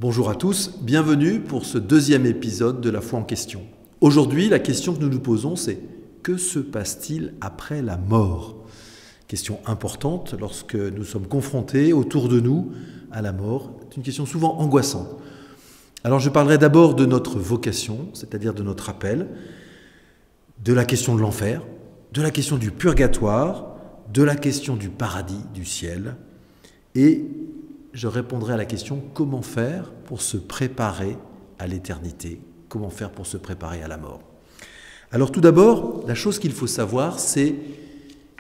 Bonjour à tous, bienvenue pour ce deuxième épisode de La foi en question. Aujourd'hui, la question que nous nous posons, c'est que se passe-t-il après la mort ? Question importante lorsque nous sommes confrontés autour de nous à la mort. C'est une question souvent angoissante. Alors je parlerai d'abord de notre vocation, c'est-à-dire de notre appel, de la question de l'enfer, de la question du purgatoire, de la question du paradis, du ciel, et je répondrai à la question comment faire pour se préparer à l'éternité, comment faire pour se préparer à la mort. Alors tout d'abord, la chose qu'il faut savoir, c'est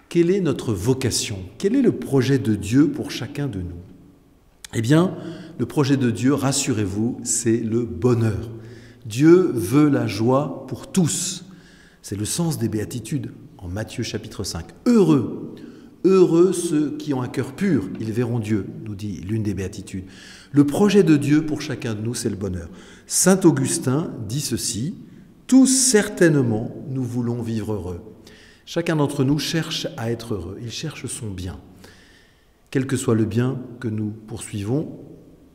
quelle est notre vocation, quel est le projet de Dieu pour chacun de nous. Eh bien, le projet de Dieu, rassurez-vous, c'est le bonheur. Dieu veut la joie pour tous. C'est le sens des béatitudes en Matthieu chapitre 5. Heureux ceux qui ont un cœur pur, ils verront Dieu, nous dit l'une des béatitudes. Le projet de Dieu pour chacun de nous, c'est le bonheur. Saint Augustin dit ceci, « Tous certainement, nous voulons vivre heureux. » Chacun d'entre nous cherche à être heureux, il cherche son bien. Quel que soit le bien que nous poursuivons,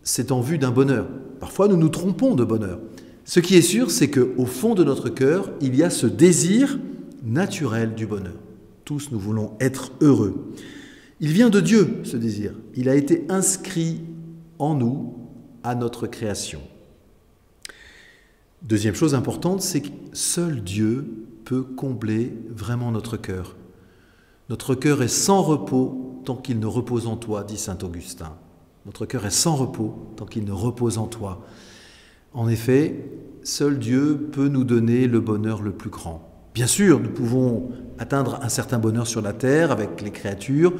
c'est en vue d'un bonheur. Parfois, nous nous trompons de bonheur. Ce qui est sûr, c'est qu'au fond de notre cœur, il y a ce désir naturel du bonheur. Tous nous voulons être heureux. Il vient de Dieu, ce désir. Il a été inscrit en nous, à notre création. Deuxième chose importante, c'est que seul Dieu peut combler vraiment notre cœur. Notre cœur est sans repos tant qu'il ne repose en toi, dit saint Augustin. Notre cœur est sans repos tant qu'il ne repose en toi. En effet, seul Dieu peut nous donner le bonheur le plus grand. Bien sûr, nous pouvons atteindre un certain bonheur sur la terre avec les créatures,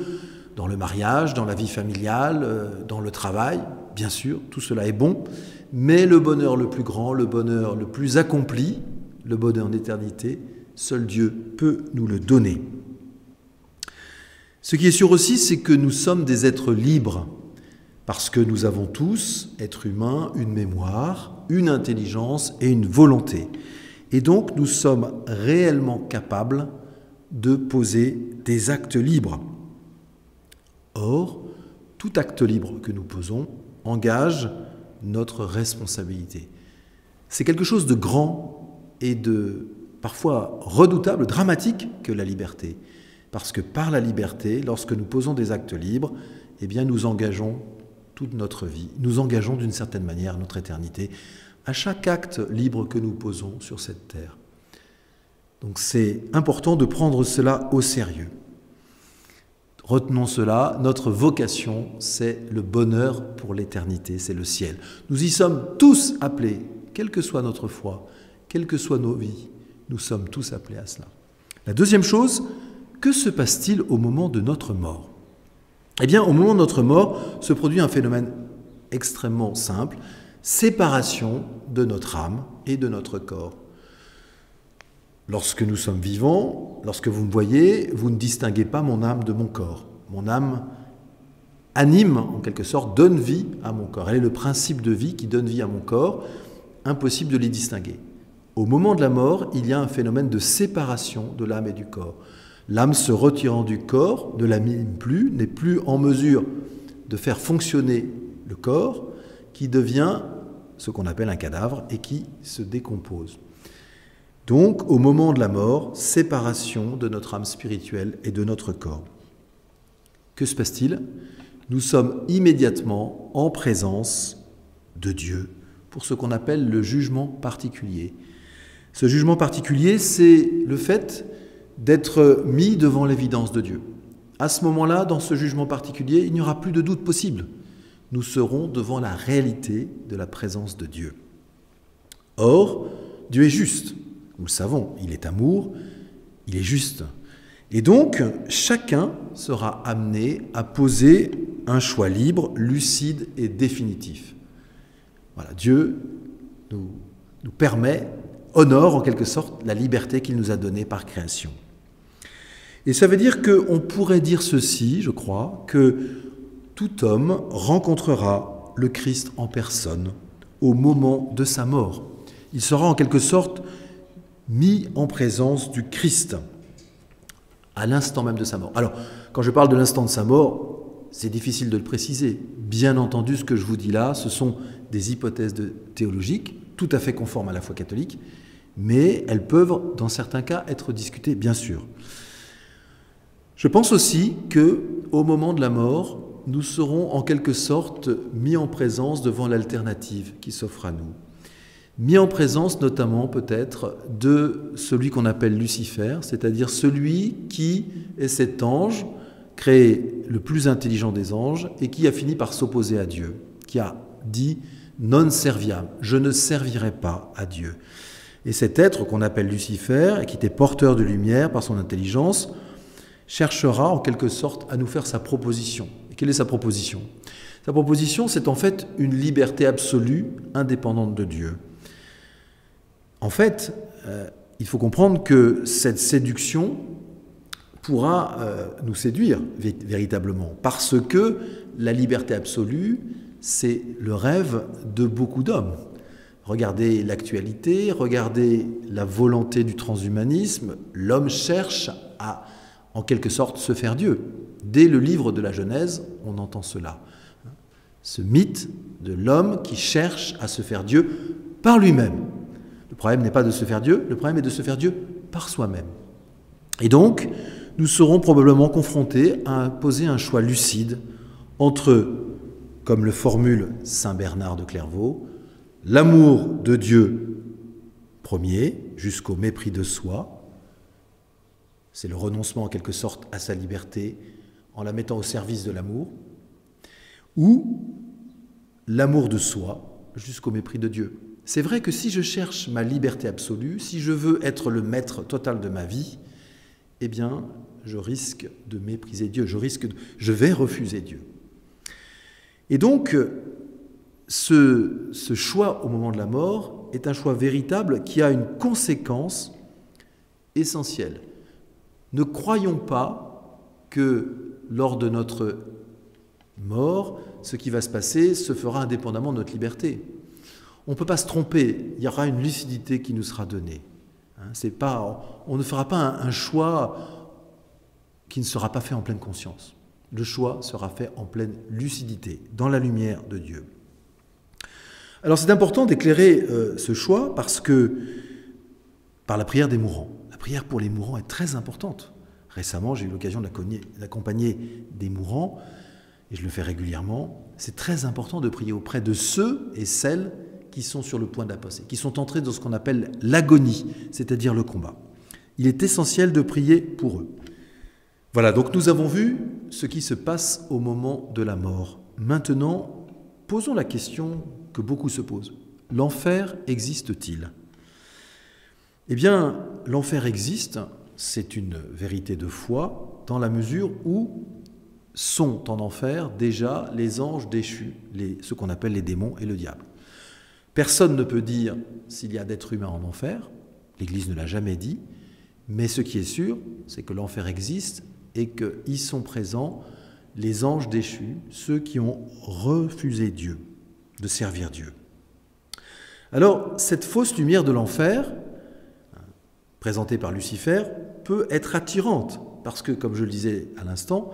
dans le mariage, dans la vie familiale, dans le travail. Bien sûr, tout cela est bon, mais le bonheur le plus grand, le bonheur le plus accompli, le bonheur en éternité, seul Dieu peut nous le donner. Ce qui est sûr aussi, c'est que nous sommes des êtres libres, parce que nous avons tous, êtres humains, une mémoire, une intelligence et une volonté. Et donc, nous sommes réellement capables de poser des actes libres. Or, tout acte libre que nous posons engage notre responsabilité. C'est quelque chose de grand et de parfois redoutable, dramatique que la liberté. Parce que par la liberté, lorsque nous posons des actes libres, eh bien, nous engageons toute notre vie. Nous engageons d'une certaine manière notre éternité à chaque acte libre que nous posons sur cette terre. Donc c'est important de prendre cela au sérieux. Retenons cela, notre vocation, c'est le bonheur pour l'éternité, c'est le ciel. Nous y sommes tous appelés, quelle que soit notre foi, quelles que soient nos vies, nous sommes tous appelés à cela. La deuxième chose, que se passe-t-il au moment de notre mort ? Eh bien, au moment de notre mort, se produit un phénomène extrêmement simple, séparation de notre âme et de notre corps. Lorsque nous sommes vivants, lorsque vous me voyez, vous ne distinguez pas mon âme de mon corps. Mon âme anime, en quelque sorte, donne vie à mon corps. Elle est le principe de vie qui donne vie à mon corps, impossible de les distinguer. Au moment de la mort, il y a un phénomène de séparation de l'âme et du corps. L'âme se retirant du corps ne l'anime plus, n'est plus en mesure de faire fonctionner le corps, qui devient ce qu'on appelle un cadavre et qui se décompose. Donc, au moment de la mort, séparation de notre âme spirituelle et de notre corps. Que se passe-t-il ? Nous sommes immédiatement en présence de Dieu pour ce qu'on appelle le jugement particulier. Ce jugement particulier, c'est le fait d'être mis devant l'évidence de Dieu. À ce moment-là, dans ce jugement particulier, il n'y aura plus de doute possible. Nous serons devant la réalité de la présence de Dieu. Or, Dieu est juste. Nous le savons, il est amour, il est juste. Et donc, chacun sera amené à poser un choix libre, lucide et définitif. Voilà, Dieu nous permet, honore en quelque sorte la liberté qu'il nous a donnée par création. Et ça veut dire qu'on pourrait dire ceci, je crois, que tout homme rencontrera le Christ en personne au moment de sa mort. Il sera en quelque sorte mis en présence du Christ à l'instant même de sa mort. Alors, quand je parle de l'instant de sa mort, c'est difficile de le préciser. Bien entendu, ce que je vous dis là, ce sont des hypothèses théologiques tout à fait conformes à la foi catholique, mais elles peuvent, dans certains cas, être discutées, bien sûr. Je pense aussi qu'au moment de la mort, nous serons en quelque sorte mis en présence devant l'alternative qui s'offre à nous. Mis en présence notamment peut-être de celui qu'on appelle Lucifer, c'est-à-dire celui qui est cet ange créé le plus intelligent des anges et qui a fini par s'opposer à Dieu, qui a dit « non serviam », je ne servirai pas à Dieu. Et cet être qu'on appelle Lucifer, et qui était porteur de lumière par son intelligence, cherchera en quelque sorte à nous faire sa proposition. Et quelle est sa proposition? Sa proposition, c'est en fait une liberté absolue, indépendante de Dieu. En fait, il faut comprendre que cette séduction pourra nous séduire véritablement, parce que la liberté absolue, c'est le rêve de beaucoup d'hommes. Regardez l'actualité, regardez la volonté du transhumanisme, l'homme cherche à, en quelque sorte, se faire Dieu. Dès le livre de la Genèse, on entend cela. Ce mythe de l'homme qui cherche à se faire Dieu par lui-même. Le problème n'est pas de se faire Dieu, le problème est de se faire Dieu par soi-même. Et donc, nous serons probablement confrontés à poser un choix lucide entre, comme le formule saint Bernard de Clairvaux, l'amour de Dieu premier, jusqu'au mépris de soi, c'est le renoncement en quelque sorte à sa liberté en la mettant au service de l'amour, ou l'amour de soi jusqu'au mépris de Dieu. C'est vrai que si je cherche ma liberté absolue, si je veux être le maître total de ma vie, eh bien, je risque de mépriser Dieu, je vais refuser Dieu. Et donc, ce choix au moment de la mort est un choix véritable qui a une conséquence essentielle. Ne croyons pas que lors de notre mort, ce qui va se passer se fera indépendamment de notre liberté. On ne peut pas se tromper, il y aura une lucidité qui nous sera donnée. On ne fera pas un choix qui ne sera pas fait en pleine conscience. Le choix sera fait en pleine lucidité, dans la lumière de Dieu. Alors c'est important d'éclairer ce choix parce que, par la prière des mourants, la prière pour les mourants est très importante. Récemment, j'ai eu l'occasion d'accompagner des mourants, et je le fais régulièrement. C'est très important de prier auprès de ceux et celles qui sont sur le point d'apostasie, qui sont entrés dans ce qu'on appelle l'agonie, c'est-à-dire le combat. Il est essentiel de prier pour eux. Voilà, donc nous avons vu ce qui se passe au moment de la mort. Maintenant, posons la question que beaucoup se posent. L'enfer existe-t-il? Eh bien, l'enfer existe, c'est une vérité de foi, dans la mesure où sont en enfer déjà les anges déchus, ce qu'on appelle les démons et le diable. Personne ne peut dire s'il y a d'êtres humains en enfer, l'Église ne l'a jamais dit, mais ce qui est sûr, c'est que l'enfer existe et qu'y sont présents les anges déchus, ceux qui ont refusé Dieu, de servir Dieu. Alors, cette fausse lumière de l'enfer, présentée par Lucifer, peut être attirante, parce que, comme je le disais à l'instant,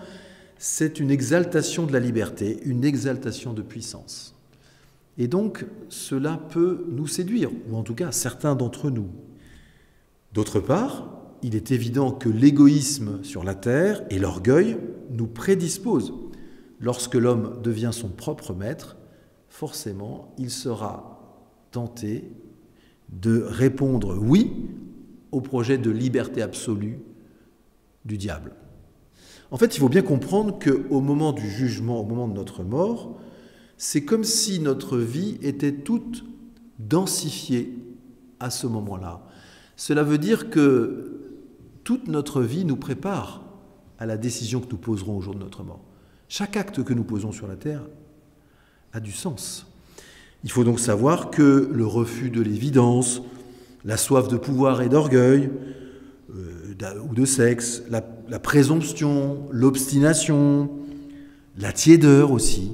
c'est une exaltation de la liberté, une exaltation de puissance. Et donc, cela peut nous séduire, ou en tout cas certains d'entre nous. D'autre part, il est évident que l'égoïsme sur la terre et l'orgueil nous prédisposent. Lorsque l'homme devient son propre maître, forcément, il sera tenté de répondre oui au projet de liberté absolue du diable. En fait, il faut bien comprendre qu'au moment du jugement, au moment de notre mort, c'est comme si notre vie était toute densifiée à ce moment-là. Cela veut dire que toute notre vie nous prépare à la décision que nous poserons au jour de notre mort. Chaque acte que nous posons sur la terre a du sens. Il faut donc savoir que le refus de l'évidence, la soif de pouvoir et d'orgueil, ou de sexe, la présomption, l'obstination, la tiédeur aussi,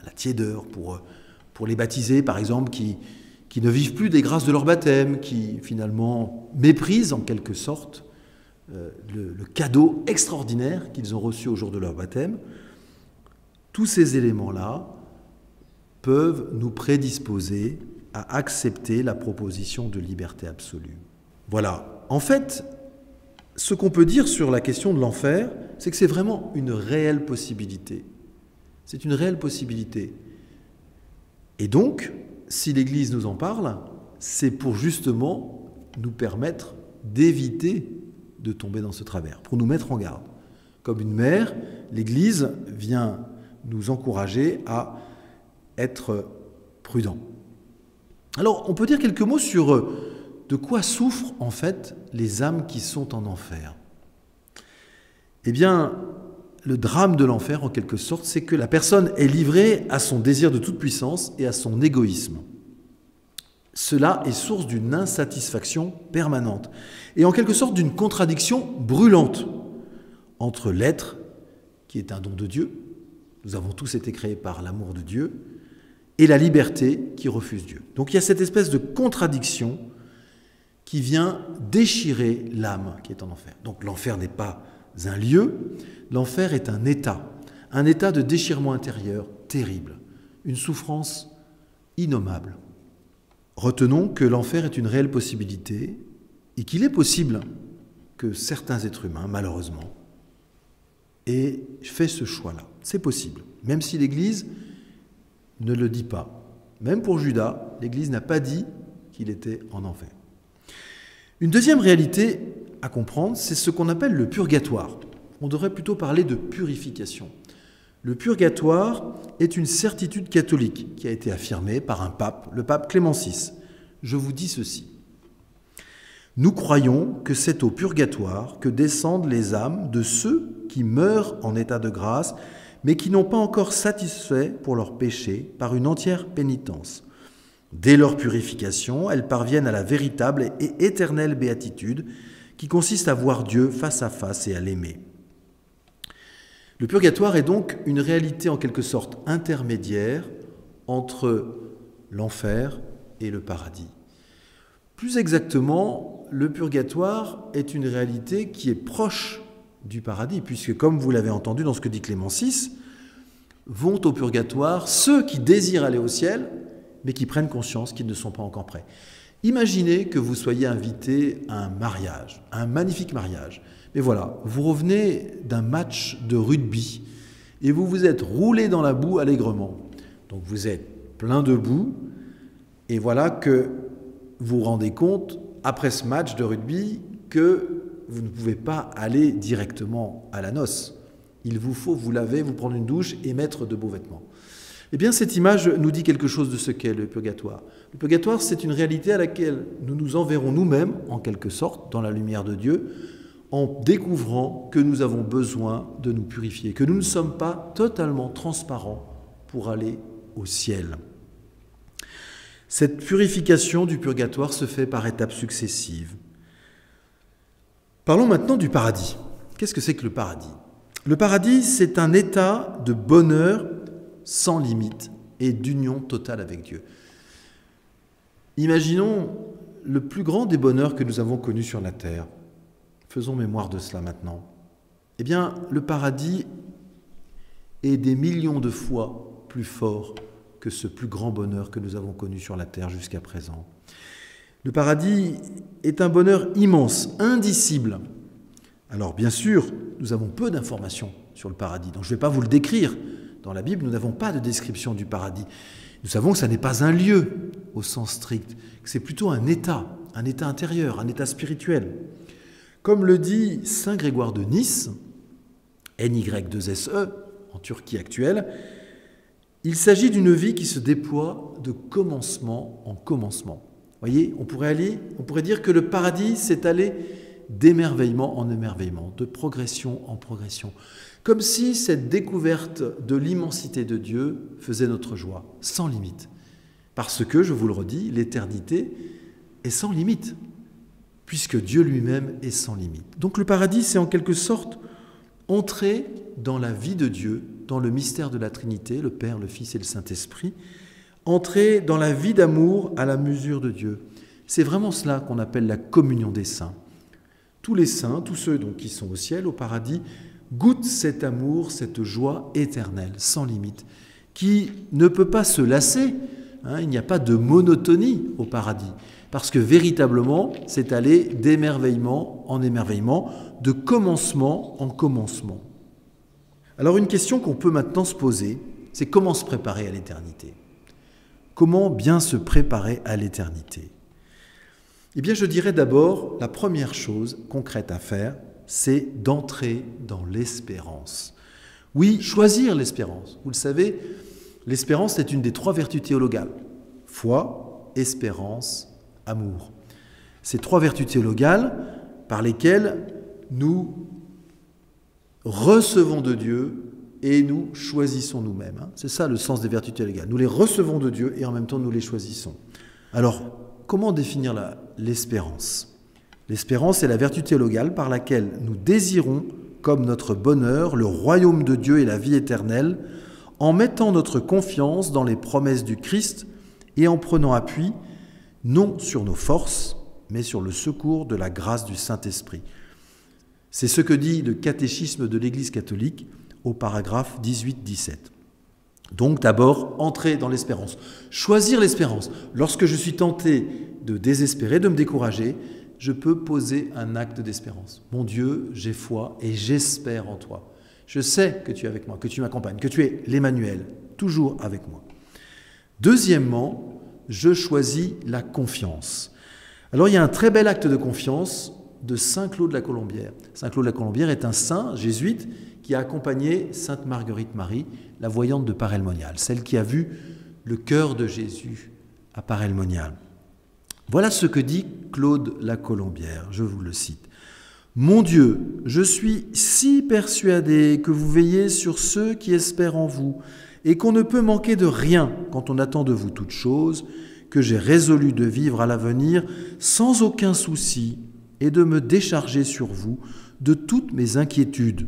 la tiédeur pour les baptisés par exemple qui ne vivent plus des grâces de leur baptême, qui finalement méprisent en quelque sorte le cadeau extraordinaire qu'ils ont reçu au jour de leur baptême. Tous ces éléments-là peuvent nous prédisposer à accepter la proposition de liberté absolue. Voilà. En fait, ce qu'on peut dire sur la question de l'enfer, c'est que c'est vraiment une réelle possibilité. C'est une réelle possibilité. Et donc, si l'Église nous en parle, c'est pour justement nous permettre d'éviter de tomber dans ce travers, pour nous mettre en garde. Comme une mère, l'Église vient nous encourager à être prudents. Alors, on peut dire quelques mots sur de quoi souffrent en fait les âmes qui sont en enfer. Eh bien, le drame de l'enfer, en quelque sorte, c'est que la personne est livrée à son désir de toute puissance et à son égoïsme. Cela est source d'une insatisfaction permanente et en quelque sorte d'une contradiction brûlante entre l'être, qui est un don de Dieu, nous avons tous été créés par l'amour de Dieu, et la liberté qui refuse Dieu. Donc il y a cette espèce de contradiction qui vient déchirer l'âme qui est en enfer. Donc l'enfer n'est pas un lieu, l'enfer est un état de déchirement intérieur terrible, une souffrance innommable. Retenons que l'enfer est une réelle possibilité et qu'il est possible que certains êtres humains, malheureusement, aient fait ce choix-là. C'est possible, même si l'Église ne le dit pas. Même pour Judas, l'Église n'a pas dit qu'il était en enfer. Une deuxième réalité à comprendre, c'est ce qu'on appelle le purgatoire. On devrait plutôt parler de purification. Le purgatoire est une certitude catholique qui a été affirmée par un pape, le pape Clément VI. Je vous dis ceci. Nous croyons que c'est au purgatoire que descendent les âmes de ceux qui meurent en état de grâce, mais qui n'ont pas encore satisfait pour leurs péchés par une entière pénitence. Dès leur purification, elles parviennent à la véritable et éternelle béatitude qui consiste à voir Dieu face à face et à l'aimer. Le purgatoire est donc une réalité en quelque sorte intermédiaire entre l'enfer et le paradis. Plus exactement, le purgatoire est une réalité qui est proche du paradis, puisque comme vous l'avez entendu dans ce que dit Clément VI, vont au purgatoire ceux qui désirent aller au ciel, mais qui prennent conscience qu'ils ne sont pas encore prêts. Imaginez que vous soyez invité à un mariage, un magnifique mariage. Mais voilà, vous revenez d'un match de rugby et vous vous êtes roulé dans la boue allègrement. Donc vous êtes plein de boue et voilà que vous vous rendez compte, après ce match de rugby, que vous ne pouvez pas aller directement à la noce. Il vous faut vous laver, vous prendre une douche et mettre de beaux vêtements. Eh bien, cette image nous dit quelque chose de ce qu'est le purgatoire. Le purgatoire, c'est une réalité à laquelle nous nous enverrons nous-mêmes, en quelque sorte, dans la lumière de Dieu, en découvrant que nous avons besoin de nous purifier, que nous ne sommes pas totalement transparents pour aller au ciel. Cette purification du purgatoire se fait par étapes successives. Parlons maintenant du paradis. Qu'est-ce que c'est que le paradis ? Le paradis, c'est un état de bonheur sans limite et d'union totale avec Dieu. Imaginons le plus grand des bonheurs que nous avons connus sur la terre. Faisons mémoire de cela maintenant. Eh bien, le paradis est des millions de fois plus fort que ce plus grand bonheur que nous avons connu sur la terre jusqu'à présent. Le paradis est un bonheur immense, indicible. Alors bien sûr, nous avons peu d'informations sur le paradis, donc je ne vais pas vous le décrire. Dans la Bible, nous n'avons pas de description du paradis. Nous savons que ça n'est pas un lieu au sens strict, que c'est plutôt un état intérieur, un état spirituel. Comme le dit saint Grégoire de Nice, NY2SE, en Turquie actuelle, il s'agit d'une vie qui se déploie de commencement en commencement. Vous voyez, on pourrait dire que le paradis, c'est aller d'émerveillement en émerveillement, de progression en progression. Comme si cette découverte de l'immensité de Dieu faisait notre joie, sans limite. Parce que, je vous le redis, l'éternité est sans limite, puisque Dieu lui-même est sans limite. Donc le paradis, c'est en quelque sorte entrer dans la vie de Dieu, dans le mystère de la Trinité, le Père, le Fils et le Saint-Esprit, entrer dans la vie d'amour à la mesure de Dieu. C'est vraiment cela qu'on appelle la communion des saints. Tous les saints, tous ceux donc qui sont au ciel, au paradis, goûte cet amour, cette joie éternelle, sans limite, qui ne peut pas se lasser. Il n'y a pas de monotonie au paradis, parce que véritablement, c'est aller d'émerveillement en émerveillement, de commencement en commencement. Alors une question qu'on peut maintenant se poser, c'est comment se préparer à l'éternité? Comment bien se préparer à l'éternité? Eh bien, je dirais d'abord, la première chose concrète à faire, c'est d'entrer dans l'espérance. Oui, choisir l'espérance. Vous le savez, l'espérance est une des 3 vertus théologales. Foi, espérance, amour. Ces 3 vertus théologales par lesquelles nous recevons de Dieu et nous choisissons nous-mêmes. C'est ça le sens des vertus théologales. Nous les recevons de Dieu et en même temps nous les choisissons. Alors, comment définir l'espérance? L'espérance est la vertu théologale par laquelle nous désirons comme notre bonheur le royaume de Dieu et la vie éternelle en mettant notre confiance dans les promesses du Christ et en prenant appui non sur nos forces, mais sur le secours de la grâce du Saint-Esprit. C'est ce que dit le catéchisme de l'Église catholique au paragraphe 18-17. Donc d'abord, entrer dans l'espérance. Choisir l'espérance. Lorsque je suis tenté de désespérer, de me décourager, je peux poser un acte d'espérance. Mon Dieu, j'ai foi et j'espère en toi. Je sais que tu es avec moi, que tu m'accompagnes, que tu es l'Emmanuel, toujours avec moi. Deuxièmement, je choisis la confiance. Alors il y a un très bel acte de confiance de Saint Claude la Colombière. Saint Claude la Colombière est un saint jésuite qui a accompagné Sainte Marguerite Marie, la voyante de Paray-le-Monial, celle qui a vu le cœur de Jésus à Paray-le-Monial. Voilà ce que dit Claude la Colombière, je vous le cite. « Mon Dieu, je suis si persuadé que vous veillez sur ceux qui espèrent en vous et qu'on ne peut manquer de rien quand on attend de vous toute chose, que j'ai résolu de vivre à l'avenir sans aucun souci et de me décharger sur vous de toutes mes inquiétudes.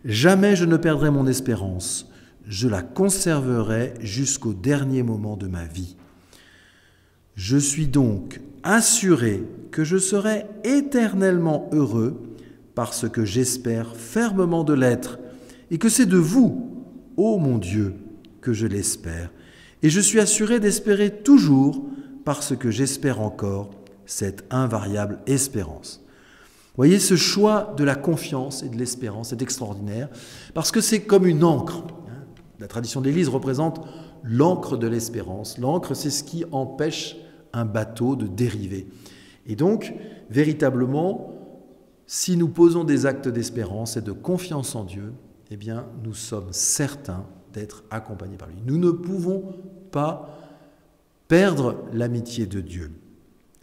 Jamais je ne perdrai mon espérance, je la conserverai jusqu'au dernier moment de ma vie. Je suis donc assuré que je serai éternellement heureux parce que j'espère fermement de l'être et que c'est de vous, ô mon Dieu, que je l'espère. Et je suis assuré d'espérer toujours parce que j'espère encore cette invariable espérance. » Vous voyez, ce choix de la confiance et de l'espérance est extraordinaire parce que c'est comme une ancre. La tradition de l'Église représente l'encre de l'espérance. L'encre, c'est ce qui empêche un bateau de dériver. Et donc, véritablement, si nous posons des actes d'espérance et de confiance en Dieu, eh bien, nous sommes certains d'être accompagnés par lui. Nous ne pouvons pas perdre l'amitié de Dieu.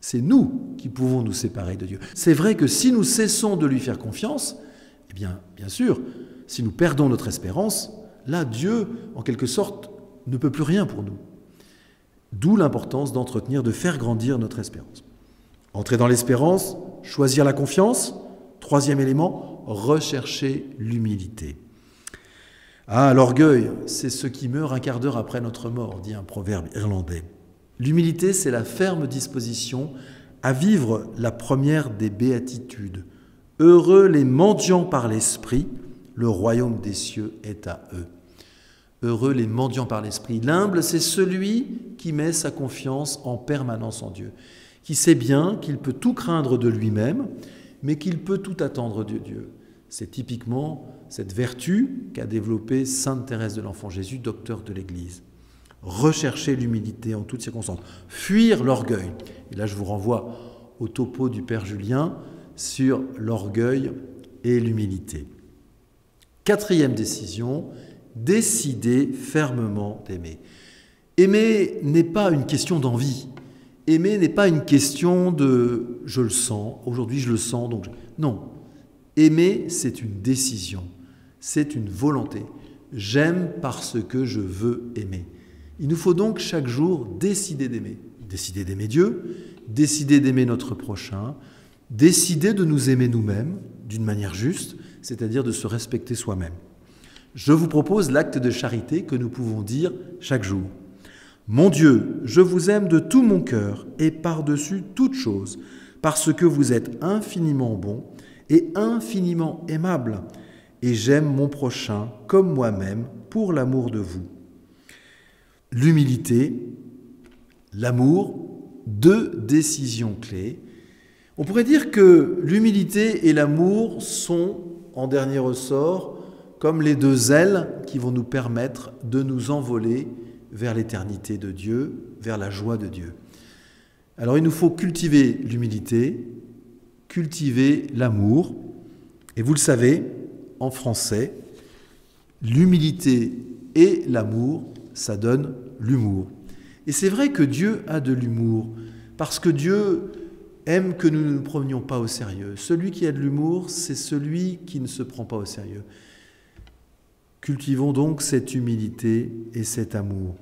C'est nous qui pouvons nous séparer de Dieu. C'est vrai que si nous cessons de lui faire confiance, eh bien sûr, si nous perdons notre espérance, là, Dieu, en quelque sorte, ne peut plus rien pour nous. D'où l'importance d'entretenir, de faire grandir notre espérance. Entrer dans l'espérance, choisir la confiance. Troisième élément, rechercher l'humilité. Ah, l'orgueil, c'est ce qui meurt un quart d'heure après notre mort, dit un proverbe irlandais. L'humilité, c'est la ferme disposition à vivre la première des béatitudes. Heureux les mendiants par l'esprit, le royaume des cieux est à eux. Heureux les mendiants par l'esprit. L'humble, c'est celui qui met sa confiance en permanence en Dieu, qui sait bien qu'il peut tout craindre de lui-même, mais qu'il peut tout attendre de Dieu. C'est typiquement cette vertu qu'a développée Sainte Thérèse de l'Enfant Jésus, docteur de l'Église. Rechercher l'humilité en toutes circonstances, fuir l'orgueil. Et là, je vous renvoie au topo du Père Julien sur l'orgueil et l'humilité. Quatrième décision, décider fermement d'aimer. Aimer n'est pas une question d'envie. Aimer n'est pas une question de « je le sens, aujourd'hui je le sens, donc… » Non. Aimer, c'est une décision, c'est une volonté. J'aime parce que je veux aimer. Il nous faut donc chaque jour décider d'aimer. Décider d'aimer Dieu, décider d'aimer notre prochain, décider de nous aimer nous-mêmes d'une manière juste, c'est-à-dire de se respecter soi-même. Je vous propose l'acte de charité que nous pouvons dire chaque jour. Mon Dieu, je vous aime de tout mon cœur et par-dessus toute chose, parce que vous êtes infiniment bon et infiniment aimable, et j'aime mon prochain comme moi-même pour l'amour de vous. L'humilité, l'amour, deux décisions clés. On pourrait dire que l'humilité et l'amour sont, en dernier ressort, comme les deux ailes qui vont nous permettre de nous envoler vers l'éternité de Dieu, vers la joie de Dieu. Alors il nous faut cultiver l'humilité, cultiver l'amour. Et vous le savez, en français, l'humilité et l'amour, ça donne l'humour. Et c'est vrai que Dieu a de l'humour, parce que Dieu aime que nous ne nous prenions pas au sérieux. Celui qui a de l'humour, c'est celui qui ne se prend pas au sérieux. Cultivons donc cette humilité et cet amour.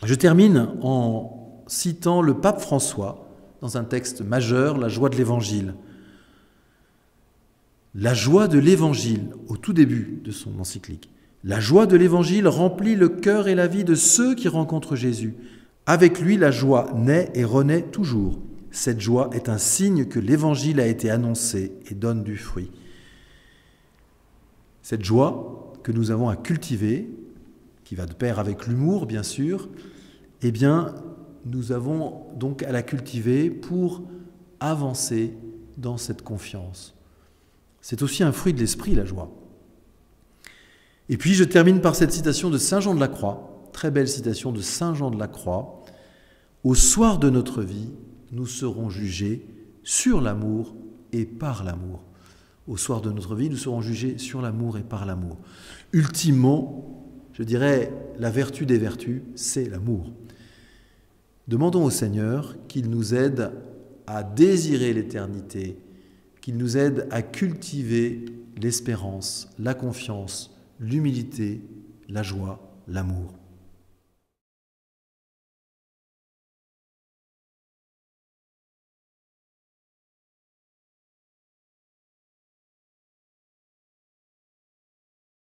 Je termine en citant le pape François dans un texte majeur, La joie de l'Évangile. La joie de l'Évangile, au tout début de son encyclique. La joie de l'Évangile remplit le cœur et la vie de ceux qui rencontrent Jésus. Avec lui, la joie naît et renaît toujours. Cette joie est un signe que l'Évangile a été annoncé et donne du fruit. Cette joie que nous avons à cultiver, qui va de pair avec l'humour bien sûr, eh bien, nous avons donc à la cultiver pour avancer dans cette confiance. C'est aussi un fruit de l'esprit, la joie. Et puis je termine par cette citation de Saint Jean de la Croix, très belle citation de Saint Jean de la Croix. Au soir de notre vie, nous serons jugés sur l'amour et par l'amour. Au soir de notre vie, nous serons jugés sur l'amour et par l'amour. Ultimement, je dirais, la vertu des vertus, c'est l'amour. Demandons au Seigneur qu'il nous aide à désirer l'éternité, qu'il nous aide à cultiver l'espérance, la confiance, l'humilité, la joie, l'amour.